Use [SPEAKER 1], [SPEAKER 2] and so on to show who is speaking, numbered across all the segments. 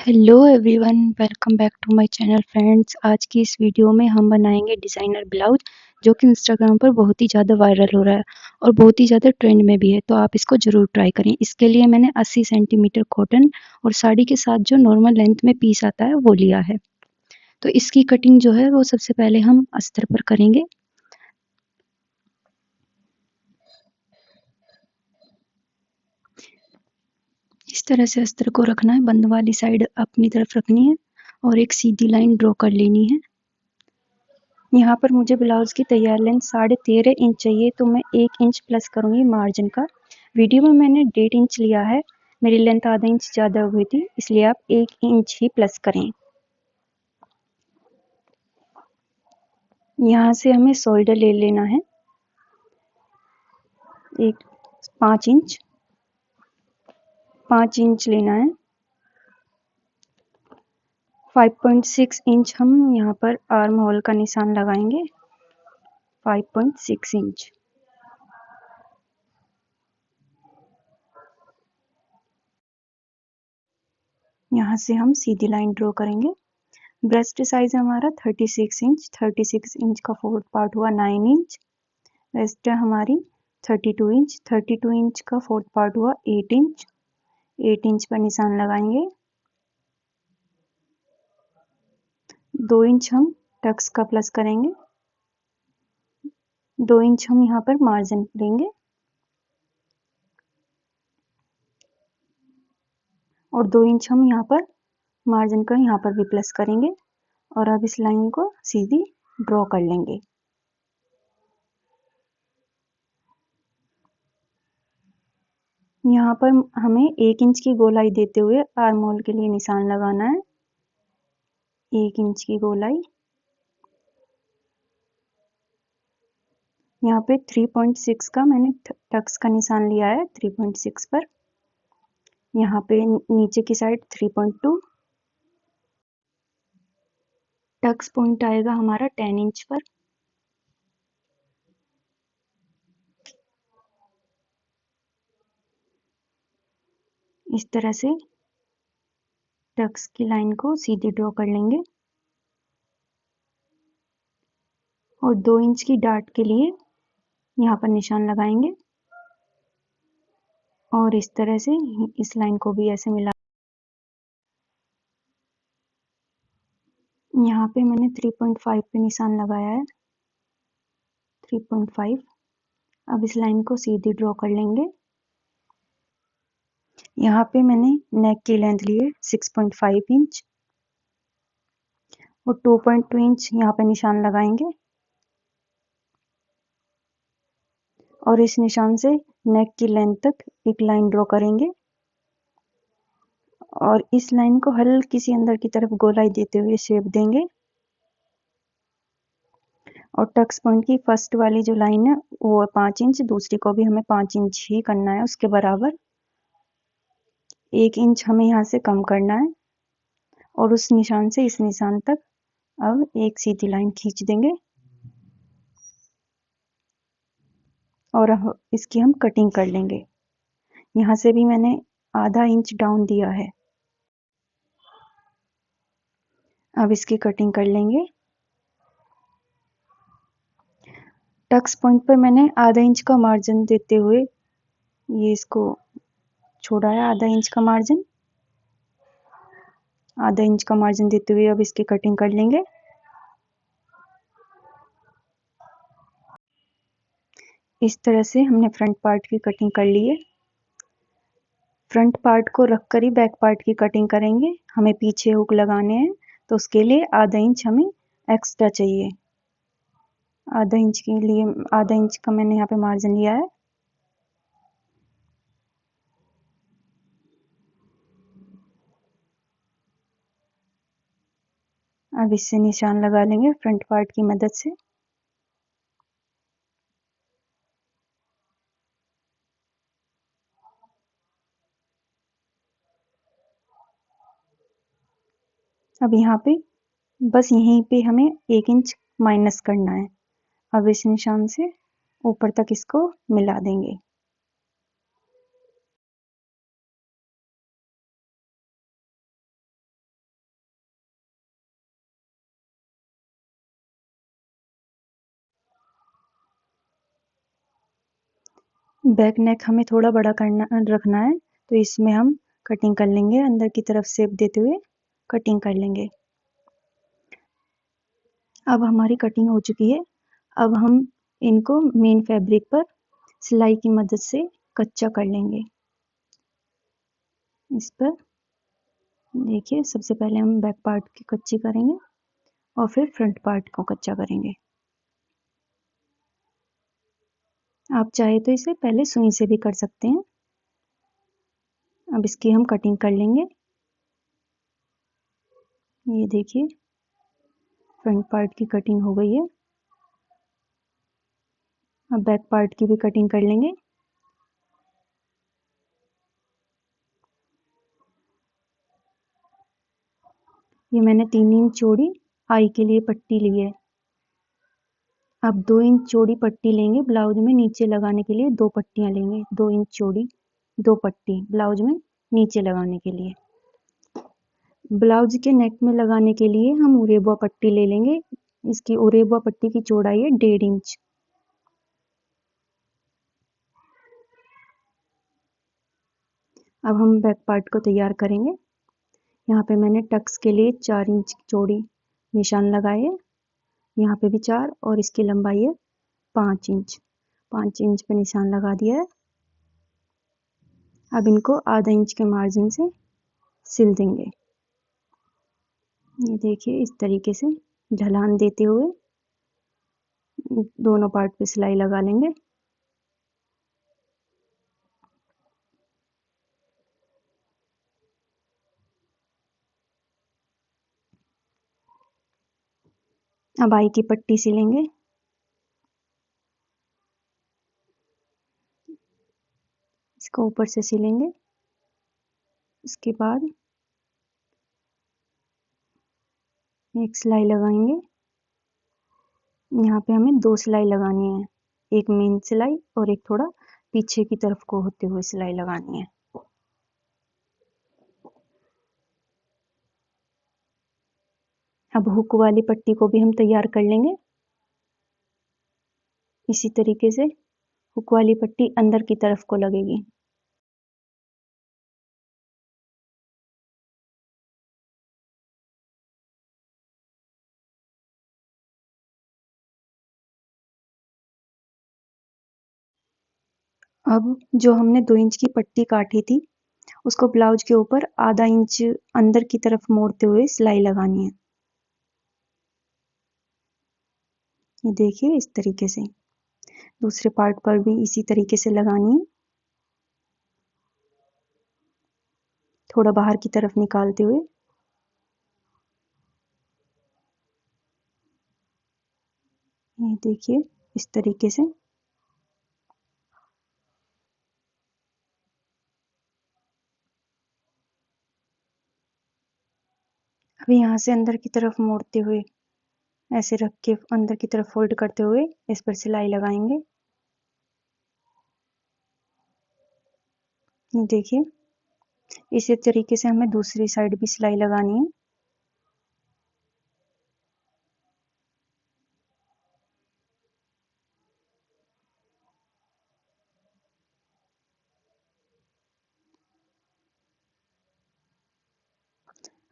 [SPEAKER 1] Hello everyone, welcome back to my channel friends. आज की इस वीडियो में हम बनाएंगे डिज़ाइनर ब्लाउज, जो कि इंस्टाग्राम पर बहुत ही ज़्यादा वायरल हो रहा है और बहुत ही ज़्यादा ट्रेंड में भी है। तो आप इसको ज़रूर ट्राई करें। इसके लिए मैंने 80 सेंटीमीटर कॉटन और साड़ी के साथ जो नॉर्मल लेंथ में पीस आता है वो लिया है। तो इसकी कटिंग जो है वो सबसे पहले हम अस्तर पर करेंगे। इस तरह से अस्तर को रखना है, बंद वाली साइड अपनी तरफ रखनी है और एक सीधी लाइन ड्रॉ कर लेनी है। यहाँ पर मुझे ब्लाउज की तैयार लेंथ 13.5 इंच चाहिए, तो मैं 1 इंच प्लस करूँगी मार्जिन का। वीडियो में मैंने 1.5 इंच लिया है, मेरी लेंथ आधा इंच ज़्यादा हुई थी, इसलिए आप 1 इंच ही प्लस करें। यहाँ से हमें शोल्डर ले लेना है, एक 5 इंच लेना है। 5.6 इंच हम यहाँ पर आर्म होल का निशान लगाएंगे। 5.6 इंच। यहाँ से हम सीधी लाइन ड्रॉ करेंगे। ब्रेस्ट साइज हमारा 36 इंच। 36 इंच का फोर्थ पार्ट हुआ 9 इंच। वेस्ट हमारी 32 इंच। 32 इंच का फोर्थ पार्ट हुआ 8 इंच। 8 इंच पर निशान लगाएंगे। 2 इंच हम टक्स का प्लस करेंगे। 2 इंच हम यहाँ पर मार्जिन लेंगे और 2 इंच हम यहाँ पर मार्जिन का यहाँ पर भी प्लस करेंगे और अब इस लाइन को सीधी ड्रॉ कर लेंगे। यहाँ पर हमें 1 इंच की गोलाई देते हुए आर्म होल के लिए निशान लगाना है। 1 इंच की गोलाई। यहाँ पे 3.6 का मैंने टक्स का निशान लिया है। 3.6 पर यहाँ पे नीचे की साइड 3.2। टक्स पॉइंट आएगा हमारा 10 इंच पर। इस तरह से टक्स की लाइन को सीधी ड्रॉ कर लेंगे और 2 इंच की डार्ट के लिए यहाँ पर निशान लगाएंगे और इस तरह से इस लाइन को भी ऐसे मिला। यहाँ पे मैंने 3.5 पे निशान लगाया है। 3.5। अब इस लाइन को सीधी ड्रॉ कर लेंगे। यहाँ पे मैंने नेक की लेंथ ली है 6.5 इंच और 2.2 इंच यहाँ पे निशान लगाएंगे और इस निशान से नेक की लेंथ तक एक लाइन ड्रॉ करेंगे और इस लाइन को हल्की सी अंदर की तरफ गोलाई देते हुए शेप देंगे और टक्स पॉइंट की फर्स्ट वाली जो लाइन है वो 5 इंच, दूसरी को भी हमें 5 इंच ही करना है उसके बराबर। 1 इंच हमें यहाँ से कम करना है और उस निशान से इस निशान तक अब एक सीधी लाइन खींच देंगे और इसकी हम कटिंग कर लेंगे। यहाँ से भी मैंने आधा इंच डाउन दिया है। अब इसकी कटिंग कर लेंगे। टक्स पॉइंट पर मैंने आधा इंच का मार्जिन देते हुए ये इसको छोड़ा है। आधा इंच का मार्जिन, आधा इंच का मार्जिन देते हुए अब इसकी कटिंग कर लेंगे। इस तरह से हमने फ्रंट पार्ट की कटिंग कर ली है। फ्रंट पार्ट को रखकर ही बैक पार्ट की कटिंग करेंगे। हमें पीछे हुक लगाने हैं तो उसके लिए आधा इंच हमें एक्स्ट्रा चाहिए। आधा इंच के लिए आधा इंच का मैंने यहाँ पे मार्जिन लिया है। अब इससे निशान लगा लेंगे फ्रंट पार्ट की मदद से। अब यहाँ पे बस यहीं पे हमें 1 इंच माइनस करना है। अब इस निशान से ऊपर तक इसको मिला देंगे। बैक नेक हमें थोड़ा बड़ा करना रखना है, तो इसमें हम कटिंग कर लेंगे, अंदर की तरफ शेप देते हुए कटिंग कर लेंगे। अब हमारी कटिंग हो चुकी है। अब हम इनको मेन फैब्रिक पर सिलाई की मदद से कच्चा कर लेंगे। इस पर देखिए, सबसे पहले हम बैक पार्ट की कच्ची करेंगे और फिर फ्रंट पार्ट को कच्चा करेंगे। आप चाहे तो इसे पहले सुई से भी कर सकते हैं। अब इसकी हम कटिंग कर लेंगे। ये देखिए, फ्रंट पार्ट की कटिंग हो गई है। अब बैक पार्ट की भी कटिंग कर लेंगे। ये मैंने 3 इंच चौड़ी आई के लिए पट्टी ली है। अब 2 इंच चौड़ी पट्टी लेंगे, ब्लाउज में नीचे लगाने के लिए 2 पट्टियां लेंगे। 2 इंच चौड़ी 2 पट्टी ब्लाउज में नीचे लगाने के लिए। ब्लाउज के नेक में लगाने के लिए हम उरेबुआ पट्टी ले लेंगे। इसकी उरेबुआ पट्टी की चौड़ाई है 1.5 इंच। अब हम बैक पार्ट को तैयार करेंगे। यहाँ पे मैंने टक्स के लिए 4 इंच चौड़ी निशान लगाए हैं। यहाँ पे भी 4 और इसकी लंबाई है 5 इंच। 5 इंच पे निशान लगा दिया है। अब इनको आधा इंच के मार्जिन से सिल देंगे। ये देखिए, इस तरीके से ढलान देते हुए दोनों पार्ट पे सिलाई लगा लेंगे। अब आई की पट्टी सिलेंगे। इसको ऊपर से सिलेंगे। इसके बाद एक सिलाई लगाएंगे। यहाँ पे हमें 2 सिलाई लगानी है, एक मेन सिलाई और एक थोड़ा पीछे की तरफ को होते हुए सिलाई लगानी है। अब हुक वाली पट्टी को भी हम तैयार कर लेंगे। इसी तरीके से हुक वाली पट्टी अंदर की तरफ को लगेगी। अब जो हमने 2 इंच की पट्टी काटी थी, उसको ब्लाउज के ऊपर आधा इंच अंदर की तरफ मोड़ते हुए सिलाई लगानी है। ये देखिए, इस तरीके से दूसरे पार्ट पर भी इसी तरीके से लगानी है। थोड़ा बाहर की तरफ निकालते हुए। ये देखिए, इस तरीके से। अभी यहाँ से अंदर की तरफ मोड़ते हुए ऐसे रख के अंदर की तरफ फोल्ड करते हुए इस पर सिलाई लगाएंगे। ये देखिए, इसी तरीके से हमें दूसरी साइड भी सिलाई लगानी है।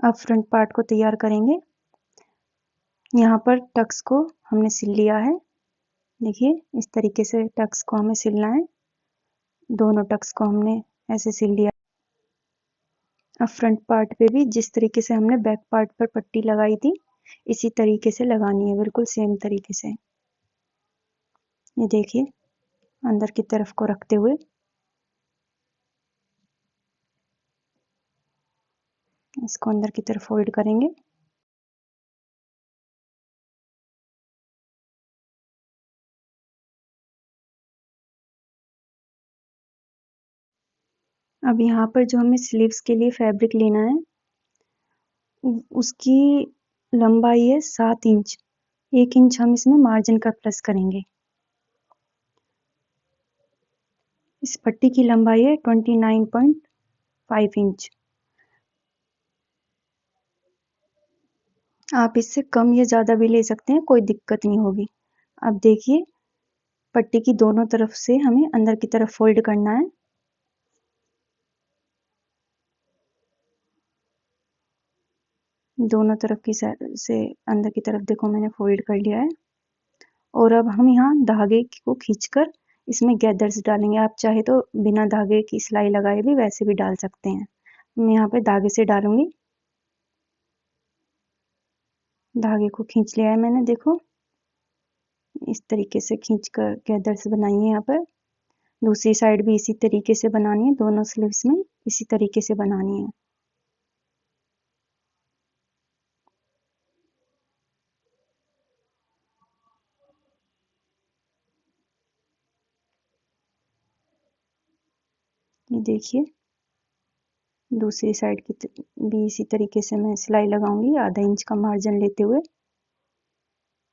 [SPEAKER 1] अब फ्रंट पार्ट को तैयार करेंगे। यहाँ पर टक्स को हमने सिल लिया है। देखिए, इस तरीके से टक्स को हमें सिलना है। दोनों टक्स को हमने ऐसे सिल लिया। अब फ्रंट पार्ट पे भी जिस तरीके से हमने बैक पार्ट पर पट्टी लगाई थी, इसी तरीके से लगानी है, बिल्कुल सेम तरीके से। ये देखिए, अंदर की तरफ को रखते हुए इसको अंदर की तरफ फोल्ड करेंगे। अब यहाँ पर जो हमें स्लीव्स के लिए फैब्रिक लेना है, उसकी लंबाई है 7 इंच। 1 इंच हम इसमें मार्जिन का प्लस करेंगे। इस पट्टी की लंबाई है 29.5 इंच। आप इससे कम या ज़्यादा भी ले सकते हैं, कोई दिक्कत नहीं होगी। अब देखिए, पट्टी की दोनों तरफ से हमें अंदर की तरफ फोल्ड करना है। दोनों तरफ की से अंदर की तरफ देखो मैंने फोल्ड कर लिया है। और अब हम यहाँ धागे को खींचकर इसमें गैदर्स डालेंगे। आप चाहे तो बिना धागे की सिलाई लगाए भी वैसे भी डाल सकते हैं। मैं यहाँ पे धागे से डालूंगी। धागे को खींच लिया है मैंने, देखो इस तरीके से खींचकर गैदर्स बनाई है। यहाँ पर दूसरी साइड भी इसी तरीके से बनानी है, दोनों स्लीव्स में इसी तरीके से बनानी है। ये देखिए दूसरी साइड की भी इसी तरीके से मैं सिलाई लगाऊंगी, आधा इंच का मार्जिन लेते हुए।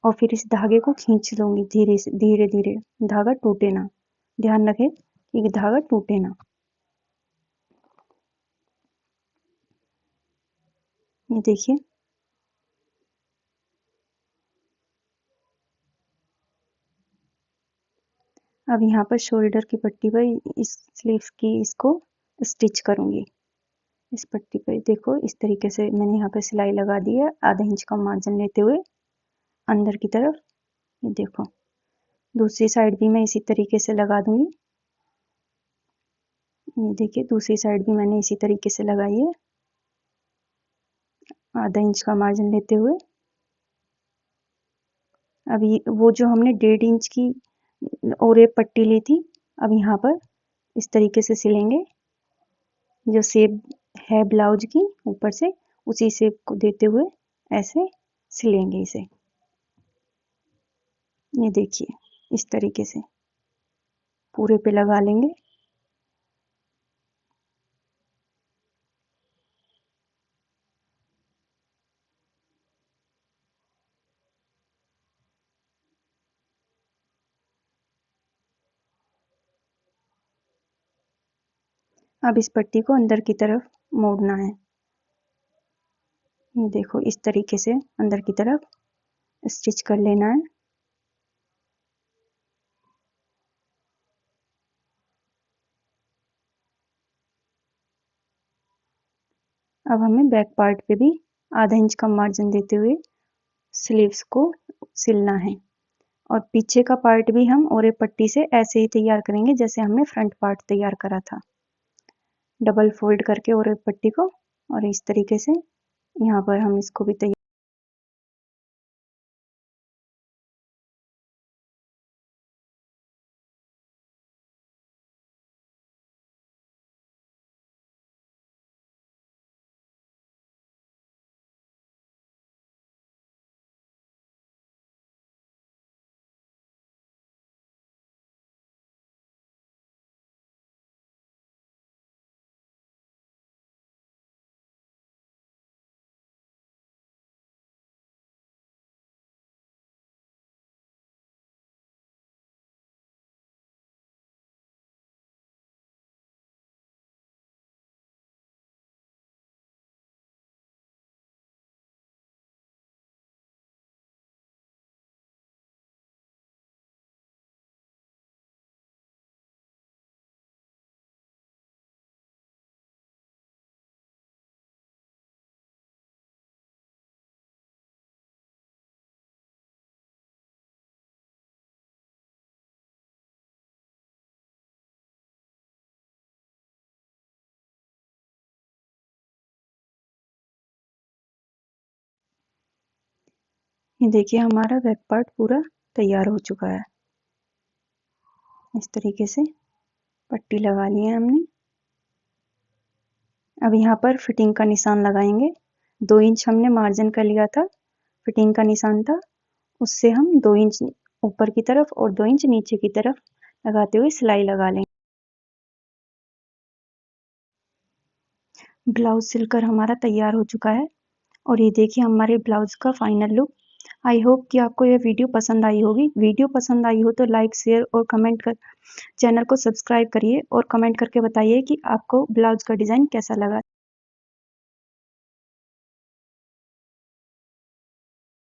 [SPEAKER 1] और फिर इस धागे को खींच लूंगी धीरे से, धीरे धीरे, धागा टूटे ना। ध्यान रखें कि धागा टूटे ना। ये देखिए अब यहाँ पर शोल्डर की पट्टी पर इस स्लीव की इसको स्टिच करूंगी। इस पट्टी पर देखो इस तरीके से मैंने यहाँ पे सिलाई लगा दी है, आधा इंच का मार्जिन लेते हुए अंदर की तरफ। ये देखो दूसरी साइड भी मैं इसी तरीके से लगा दूंगी। ये देखिए दूसरी साइड भी मैंने इसी तरीके से लगाई है, आधा इंच का मार्जिन लेते हुए। अभी वो जो हमने 1.5 इंच की और एक पट्टी ली थी, अब यहाँ पर इस तरीके से सिलेंगे। जो शेप है ब्लाउज की ऊपर से उसी शेप को देते हुए ऐसे सिलेंगे इसे। ये देखिए इस तरीके से पूरे पे लगा लेंगे। अब इस पट्टी को अंदर की तरफ मोड़ना है। ये देखो इस तरीके से अंदर की तरफ स्टिच कर लेना है। अब हमें बैक पार्ट पे भी आधा इंच का मार्जिन देते हुए स्लीव्स को सिलना है। और पीछे का पार्ट भी हम और एक पट्टी से ऐसे ही तैयार करेंगे जैसे हमने फ्रंट पार्ट तैयार करा था। डबल फोल्ड करके और एक पट्टी को, और इस तरीके से यहाँ पर हम इसको भी तैयार। ये देखिए हमारा बैक पार्ट पूरा तैयार हो चुका है। इस तरीके से पट्टी लगा ली है हमने। अब यहाँ पर फिटिंग का निशान लगाएंगे। 2 इंच हमने मार्जिन का लिया था, फिटिंग का निशान था, उससे हम 2 इंच ऊपर की तरफ और 2 इंच नीचे की तरफ लगाते हुए सिलाई लगा लेंगे। ब्लाउज सिलकर हमारा तैयार हो चुका है और ये देखिए हमारे ब्लाउज का फाइनल लुक। आई होप कि आपको यह वीडियो पसंद आई होगी। वीडियो पसंद आई हो तो लाइक, शेयर और कमेंट कर चैनल को सब्सक्राइब करिए और कमेंट करके बताइए कि आपको ब्लाउज का डिज़ाइन कैसा लगा।